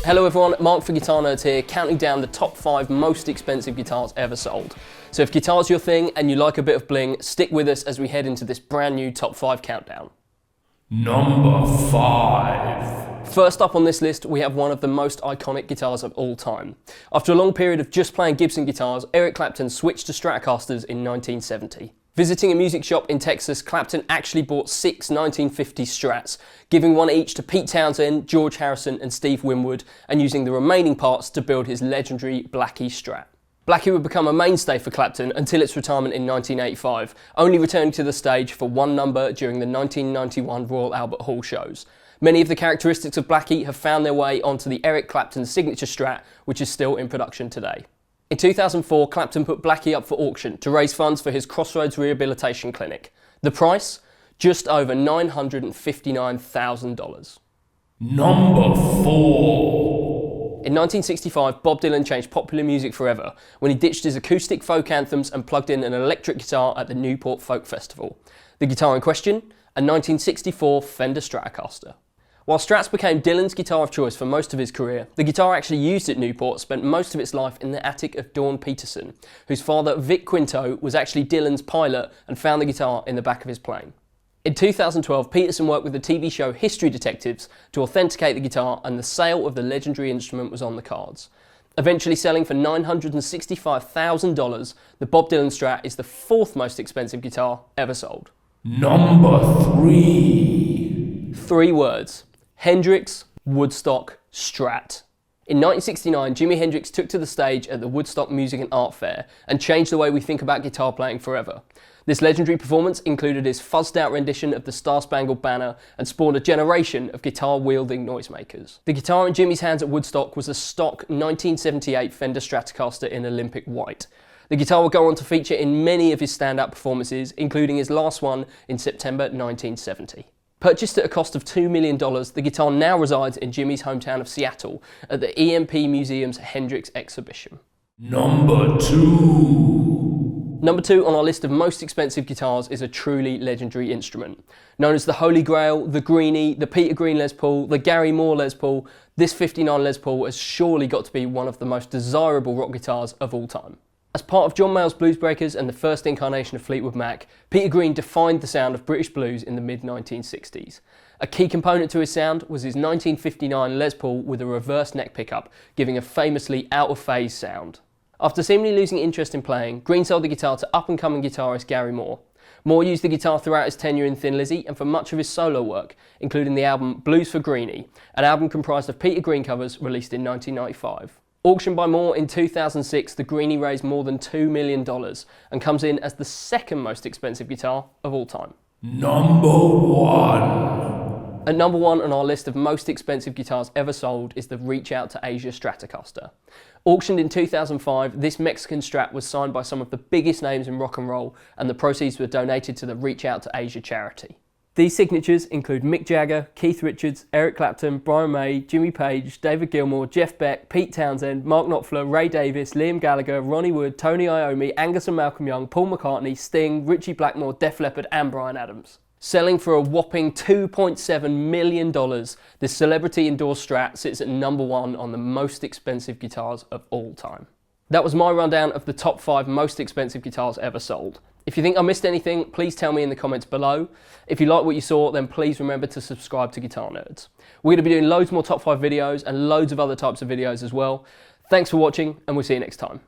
Hello everyone, Mark for Guitar Nerds here, counting down the top 5 most expensive guitars ever sold. So if guitar's your thing and you like a bit of bling, stick with us as we head into this brand new top 5 countdown. Number 5. First up on this list, we have one of the most iconic guitars of all time. After a long period of just playing Gibson guitars, Eric Clapton switched to Stratocasters in 1970. Visiting a music shop in Texas, Clapton actually bought 6 1950 Strats, giving one each to Pete Townshend, George Harrison and Steve Winwood, and using the remaining parts to build his legendary Blackie Strat. Blackie would become a mainstay for Clapton until its retirement in 1985, only returning to the stage for one number during the 1991 Royal Albert Hall shows. Many of the characteristics of Blackie have found their way onto the Eric Clapton signature Strat, which is still in production today. In 2004, Clapton put Blackie up for auction to raise funds for his Crossroads Rehabilitation Clinic. The price? Just over $959,000. Number 4. In 1965, Bob Dylan changed popular music forever when he ditched his acoustic folk anthems and plugged in an electric guitar at the Newport Folk Festival. The guitar in question? A 1964 Fender Stratocaster. While Strats became Dylan's guitar of choice for most of his career, the guitar actually used at Newport spent most of its life in the attic of Dawn Peterson, whose father Vic Quinto was actually Dylan's pilot and found the guitar in the back of his plane. In 2012, Peterson worked with the TV show History Detectives to authenticate the guitar, and the sale of the legendary instrument was on the cards. Eventually selling for $965,000, the Bob Dylan Strat is the 4th most expensive guitar ever sold. Number 3. 3 words. Hendrix, Woodstock, Strat. In 1969, Jimi Hendrix took to the stage at the Woodstock Music and Art Fair and changed the way we think about guitar playing forever. This legendary performance included his fuzzed out rendition of the Star Spangled Banner and spawned a generation of guitar-wielding noisemakers. The guitar in Jimi's hands at Woodstock was a stock 1978 Fender Stratocaster in Olympic white. The guitar would go on to feature in many of his stand-up performances, including his last one in September 1970. Purchased at a cost of $2 million, the guitar now resides in Jimi's hometown of Seattle at the EMP Museum's Hendrix exhibition. Number 2. Number 2 on our list of most expensive guitars is a truly legendary instrument. Known as the Holy Grail, the Greeny, the Peter Green Les Paul, the Gary Moore Les Paul, this 59 Les Paul has surely got to be one of the most desirable rock guitars of all time. As part of John Mayall's Blues Breakers and the first incarnation of Fleetwood Mac, Peter Green defined the sound of British blues in the mid-1960s. A key component to his sound was his 1959 Les Paul with a reverse neck pickup, giving a famously out-of-phase sound. After seemingly losing interest in playing, Green sold the guitar to up-and-coming guitarist Gary Moore. Moore used the guitar throughout his tenure in Thin Lizzy and for much of his solo work, including the album Blues for Greeny, an album comprised of Peter Green covers released in 1995. Auctioned by Moore in 2006, the Greeny raised more than $2 million and comes in as the 2nd most expensive guitar of all time. Number 1. At number 1 on our list of most expensive guitars ever sold is the Reach Out to Asia Stratocaster. Auctioned in 2005, this Mexican Strat was signed by some of the biggest names in rock and roll, and the proceeds were donated to the Reach Out to Asia charity. These signatures include Mick Jagger, Keith Richards, Eric Clapton, Brian May, Jimmy Page, David Gilmour, Jeff Beck, Pete Townshend, Mark Knopfler, Ray Davies, Liam Gallagher, Ronnie Wood, Tony Iommi, Angus and Malcolm Young, Paul McCartney, Sting, Ritchie Blackmore, Def Leppard and Bryan Adams. Selling for a whopping $2.7 million, this celebrity-endorsed Strat sits at number 1 on the most expensive guitars of all time. That was my rundown of the top 5 most expensive guitars ever sold. If you think I missed anything, please tell me in the comments below. If you like what you saw, then please remember to subscribe to Guitar Nerds. We're going to be doing loads more top 5 videos and loads of other types of videos as well. Thanks for watching, and we'll see you next time.